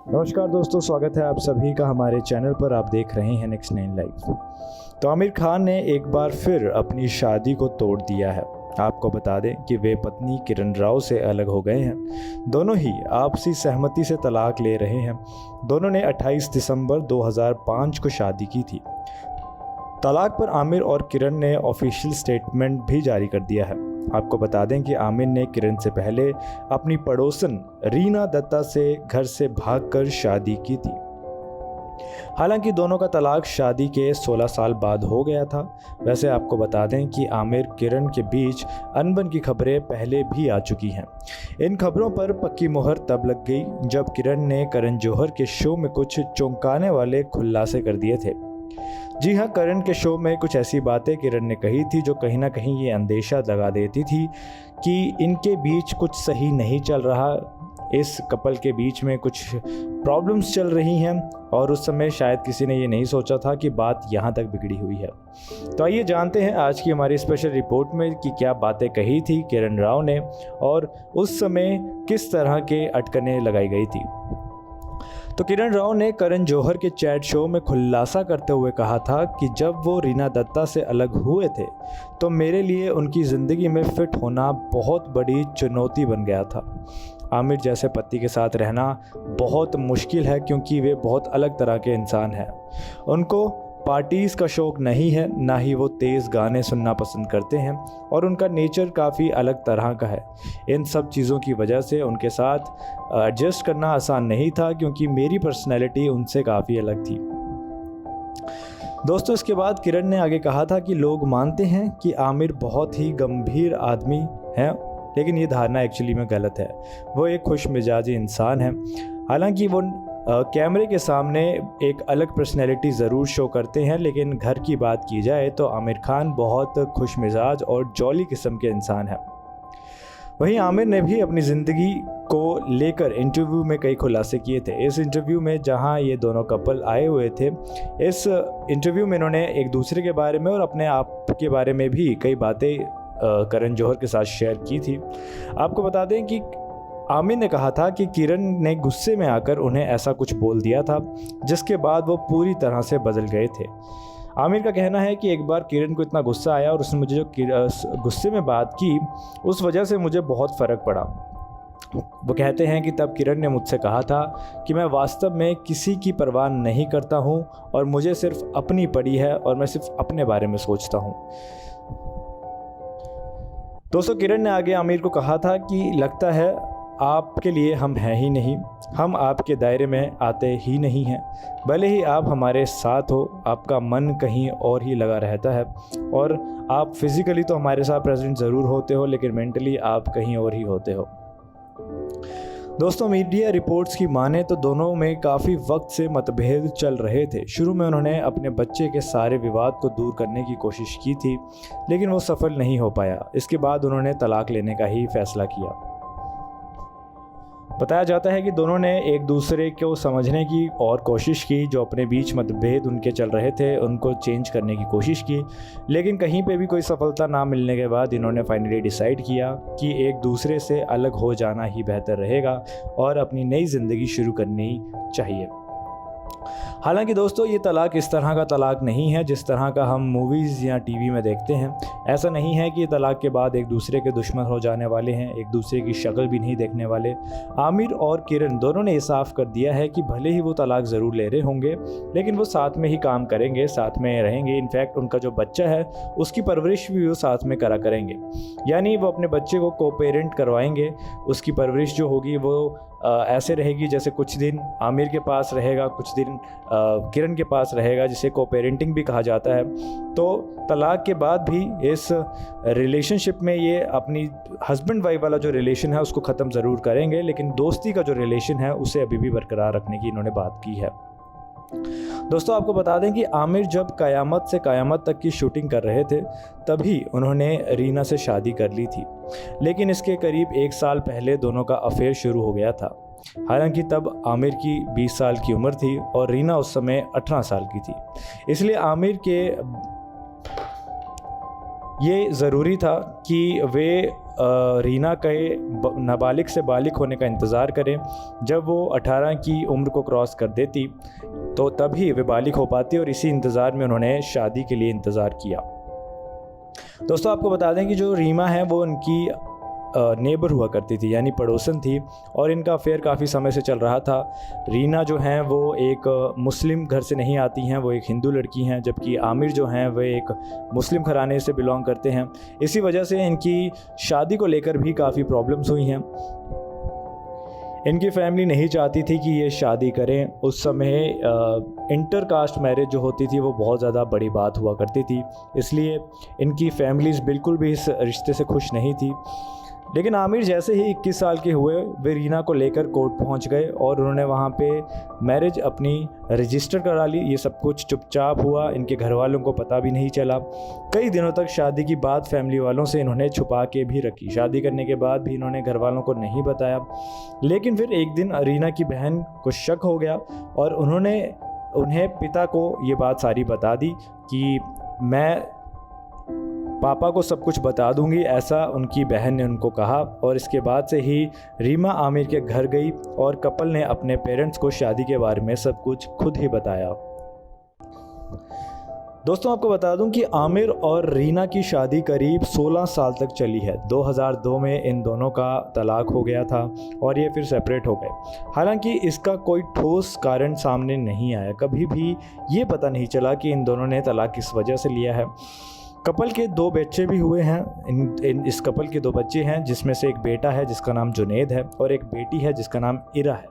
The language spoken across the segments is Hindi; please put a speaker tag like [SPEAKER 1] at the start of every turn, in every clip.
[SPEAKER 1] नमस्कार दोस्तों, स्वागत है आप सभी का हमारे चैनल पर। आप देख रहे हैं नेक्स्ट 9 लाइव। तो आमिर खान ने एक बार फिर अपनी शादी को तोड़ दिया है। आपको बता दें कि वे पत्नी किरण राव से अलग हो गए हैं। दोनों ही आपसी सहमति से तलाक ले रहे हैं। दोनों ने 28 दिसंबर 2005 को शादी की थी। तलाक पर आमिर और किरण ने ऑफिशियल स्टेटमेंट भी जारी कर दिया है। आपको बता दें कि आमिर ने किरण से पहले अपनी पड़ोसन रीना दत्ता से घर से भागकर शादी की थी। हालांकि दोनों का तलाक शादी के 16 साल बाद हो गया था। वैसे आपको बता दें कि आमिर किरण के बीच अनबन की खबरें पहले भी आ चुकी हैं। इन खबरों पर पक्की मोहर तब लग गई जब किरण ने करण जौहर के शो में कुछ चौंकाने वाले खुलासे कर दिए थे। जी हाँ, करण के शो में कुछ ऐसी बातें किरण ने कही थी जो कहीं ना कहीं ये अंदेशा लगा देती थी कि इनके बीच कुछ सही नहीं चल रहा। इस कपल के बीच में कुछ प्रॉब्लम्स चल रही हैं और उस समय शायद किसी ने ये नहीं सोचा था कि बात यहाँ तक बिगड़ी हुई है। तो आइए जानते हैं आज की हमारी स्पेशल रिपोर्ट में कि क्या बातें कही थी किरण राव ने और उस समय किस तरह के अटकनें लगाई गई थी। तो किरण राव ने करण जौहर के चैट शो में खुलासा करते हुए कहा था कि जब वो रीना दत्ता से अलग हुए थे तो मेरे लिए उनकी ज़िंदगी में फिट होना बहुत बड़ी चुनौती बन गया था। आमिर जैसे पति के साथ रहना बहुत मुश्किल है क्योंकि वे बहुत अलग तरह के इंसान हैं। उनको पार्टीज़ का शौक़ नहीं है, ना ही वो तेज़ गाने सुनना पसंद करते हैं और उनका नेचर काफ़ी अलग तरह का है। इन सब चीज़ों की वजह से उनके साथ एडजस्ट करना आसान नहीं था क्योंकि मेरी पर्सनैलिटी उनसे काफ़ी अलग थी। दोस्तों, इसके बाद किरण ने आगे कहा था कि लोग मानते हैं कि आमिर बहुत ही गंभीर आदमी हैं, लेकिन ये धारणा एक्चुअली में गलत है। वो एक खुश मिजाजी इंसान है। हालांकि वो कैमरे के सामने एक अलग पर्सनैलिटी ज़रूर शो करते हैं, लेकिन घर की बात की जाए तो आमिर खान बहुत खुश मिजाज और जॉली किस्म के इंसान हैं। वहीं आमिर ने भी अपनी ज़िंदगी को लेकर इंटरव्यू में कई खुलासे किए थे। इस इंटरव्यू में जहां ये दोनों कपल आए हुए थे, इस इंटरव्यू में इन्होंने एक दूसरे के बारे में और अपने आप के बारे में भी कई बातें करण जौहर के साथ शेयर की थी। आपको बता दें कि आमिर ने कहा था कि किरण ने गुस्से में आकर उन्हें ऐसा कुछ बोल दिया था जिसके बाद वो पूरी तरह से बदल गए थे। आमिर का कहना है कि एक बार किरण को इतना गुस्सा आया और उसने मुझे जो गुस्से में बात की उस वजह से मुझे बहुत फ़र्क पड़ा। वो कहते हैं कि तब किरण ने मुझसे कहा था कि मैं वास्तव में किसी की परवाह नहीं करता हूँ और मुझे सिर्फ अपनी पड़ी है और मैं सिर्फ अपने बारे में सोचता हूँ। दोस्तों, किरण ने आगे आमिर को कहा था कि लगता है आपके लिए हम हैं ही नहीं, हम आपके दायरे में आते ही नहीं हैं। भले ही आप हमारे साथ हो, आपका मन कहीं और ही लगा रहता है और आप फिज़िकली तो हमारे साथ प्रेजेंट ज़रूर होते हो, लेकिन मेंटली आप कहीं और ही होते हो। दोस्तों, मीडिया रिपोर्ट्स की माने तो दोनों में काफ़ी वक्त से मतभेद चल रहे थे। शुरू में उन्होंने अपने बच्चे के सारे विवाद को दूर करने की कोशिश की थी, लेकिन वो सफल नहीं हो पाया। इसके बाद उन्होंने तलाक लेने का ही फैसला किया। बताया जाता है कि दोनों ने एक दूसरे को समझने की और कोशिश की। जो अपने बीच मतभेद उनके चल रहे थे उनको चेंज करने की कोशिश की, लेकिन कहीं पे भी कोई सफलता ना मिलने के बाद इन्होंने फाइनली डिसाइड किया कि एक दूसरे से अलग हो जाना ही बेहतर रहेगा और अपनी नई ज़िंदगी शुरू करनी चाहिए। हालांकि दोस्तों, ये तलाक इस तरह का तलाक नहीं है जिस तरह का हम मूवीज़ या टीवी में देखते हैं। ऐसा नहीं है कि तलाक के बाद एक दूसरे के दुश्मन हो जाने वाले हैं, एक दूसरे की शक्ल भी नहीं देखने वाले। आमिर और किरण दोनों ने ये साफ कर दिया है कि भले ही वो तलाक ज़रूर ले रहे होंगे, लेकिन वो साथ में ही काम करेंगे, साथ में रहेंगे। इनफैक्ट उनका जो बच्चा है उसकी परवरिश भी वो साथ में करा करेंगे, यानी वो अपने बच्चे को को पेरेंट करवाएंगे। उसकी परवरिश जो होगी वो ऐसे रहेगी जैसे कुछ दिन आमिर के पास रहेगा, कुछ दिन किरण के पास रहेगा, जिसे को पेरेंटिंग भी कहा जाता है। तो तलाक के बाद भी इस रिलेशनशिप में ये अपनी हस्बैंड वाइफ वाला जो रिलेशन है उसको ख़त्म ज़रूर करेंगे, लेकिन दोस्ती का जो रिलेशन है उसे अभी भी बरकरार रखने की इन्होंने बात की है। दोस्तों, आपको बता दें कि आमिर जब क़यामत से क़यामत तक की शूटिंग कर रहे थे तभी उन्होंने रीना से शादी कर ली थी, लेकिन इसके करीब 1 साल पहले दोनों का अफेयर शुरू हो गया था। हालांकि तब आमिर की 20 साल की उम्र थी और रीना उस समय 18 साल की थी। इसलिए आमिर के ये ज़रूरी था कि वे रीना के नाबालिग से बालिग होने का इंतज़ार करें। जब वो 18 की उम्र को क्रॉस कर देती तो तभी वे बालिग हो पाती, और इसी इंतज़ार में उन्होंने शादी के लिए इंतज़ार किया। दोस्तों आपको बता दें कि जो रीमा है वो उनकी नेबर हुआ करती थी, यानी पड़ोसन थी, और इनका अफेयर काफ़ी समय से चल रहा था। रीना जो हैं वो एक मुस्लिम घर से नहीं आती हैं, वो एक हिंदू लड़की हैं, जबकि आमिर जो हैं वे एक मुस्लिम घराने से बिलोंग करते हैं। इसी वजह से इनकी शादी को लेकर भी काफ़ी प्रॉब्लम्स हुई हैं। इनकी फैमिली नहीं चाहती थी कि ये शादी करें। उस समय इंटर कास्ट मैरिज जो होती थी वो बहुत ज़्यादा बड़ी बात हुआ करती थी, इसलिए इनकी फैमिलीज़ बिल्कुल भी इस रिश्ते से खुश नहीं थी। लेकिन आमिर जैसे ही 21 साल के हुए वे रीना को लेकर कोर्ट पहुंच गए और उन्होंने वहां पे मैरिज अपनी रजिस्टर करा ली। ये सब कुछ चुपचाप हुआ, इनके घर वालों को पता भी नहीं चला। कई दिनों तक शादी की बात फैमिली वालों से इन्होंने छुपा के भी रखी। शादी करने के बाद भी इन्होंने घर वालों को नहीं बताया। लेकिन फिर एक दिन रीना की बहन को शक हो गया और उन्हें पिता को ये बात सारी बता दी कि मैं पापा को सब कुछ बता दूंगी, ऐसा उनकी बहन ने उनको कहा। और इसके बाद से ही रीमा आमिर के घर गई और कपल ने अपने पेरेंट्स को शादी के बारे में सब कुछ खुद ही बताया। दोस्तों आपको बता दूं कि आमिर और रीना की शादी करीब 16 साल तक चली है। 2002 में इन दोनों का तलाक हो गया था और ये फिर सेपरेट हो गए। हालांकि इसका कोई ठोस कारण सामने नहीं आया, कभी भी ये पता नहीं चला कि इन दोनों ने तलाक किस वजह से लिया है। कपल के 2 बच्चे भी हुए हैं। इस कपल के 2 बच्चे हैं, जिसमें से एक बेटा है जिसका नाम जुनैद है और एक बेटी है जिसका नाम इरा है।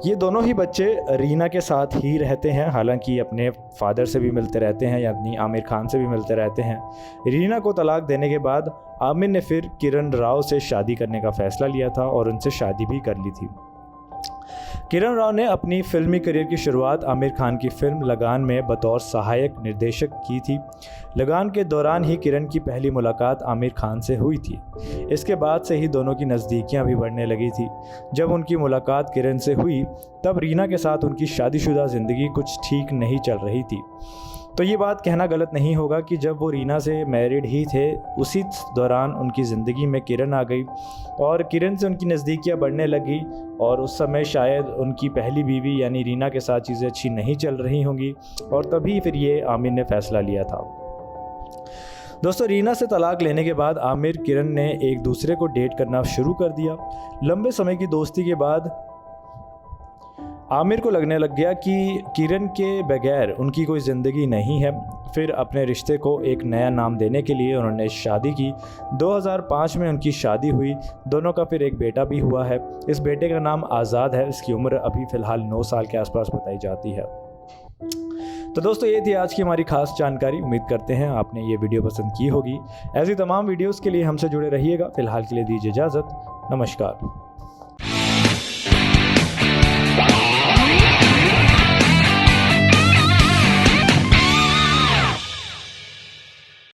[SPEAKER 1] ये दोनों ही बच्चे रीना के साथ ही रहते हैं, हालांकि अपने फादर से भी मिलते रहते हैं, यानी आमिर खान से भी मिलते रहते हैं। रीना को तलाक देने के बाद आमिर ने फिर किरण राव से शादी करने का फैसला लिया था और उनसे शादी भी कर ली थी। किरण राव ने अपनी फिल्मी करियर की शुरुआत आमिर खान की फिल्म लगान में बतौर सहायक निर्देशक की थी। लगान के दौरान ही किरण की पहली मुलाकात आमिर खान से हुई थी। इसके बाद से ही दोनों की नज़दीकियां भी बढ़ने लगी थी। जब उनकी मुलाकात किरण से हुई तब रीना के साथ उनकी शादीशुदा ज़िंदगी कुछ ठीक नहीं चल रही थी। तो ये बात कहना गलत नहीं होगा कि जब वो रीना से मैरिड ही थे उसी दौरान उनकी ज़िंदगी में किरण आ गई और किरण से उनकी नज़दीकियाँ बढ़ने लगी, और उस समय शायद उनकी पहली बीवी यानी रीना के साथ चीज़ें अच्छी नहीं चल रही होंगी, और तभी फिर ये आमिर ने फ़ैसला लिया था। दोस्तों रीना से तलाक लेने के बाद आमिर किरण ने एक दूसरे को डेट करना शुरू कर दिया। लंबे समय की दोस्ती के बाद आमिर को लगने लग गया कि किरण के बगैर उनकी कोई ज़िंदगी नहीं है। फिर अपने रिश्ते को एक नया नाम देने के लिए उन्होंने शादी की। 2005 में उनकी शादी हुई। दोनों का फिर एक बेटा भी हुआ है। इस बेटे का नाम आज़ाद है। इसकी उम्र अभी फ़िलहाल 9 साल के आसपास बताई जाती है। तो दोस्तों ये थी आज की हमारी खास जानकारी। उम्मीद करते हैं आपने ये वीडियो पसंद की होगी। ऐसी तमाम वीडियोज़ के लिए हमसे जुड़े रहिएगा। फ़िलहाल के लिए दीजिए इजाज़त। नमस्कार।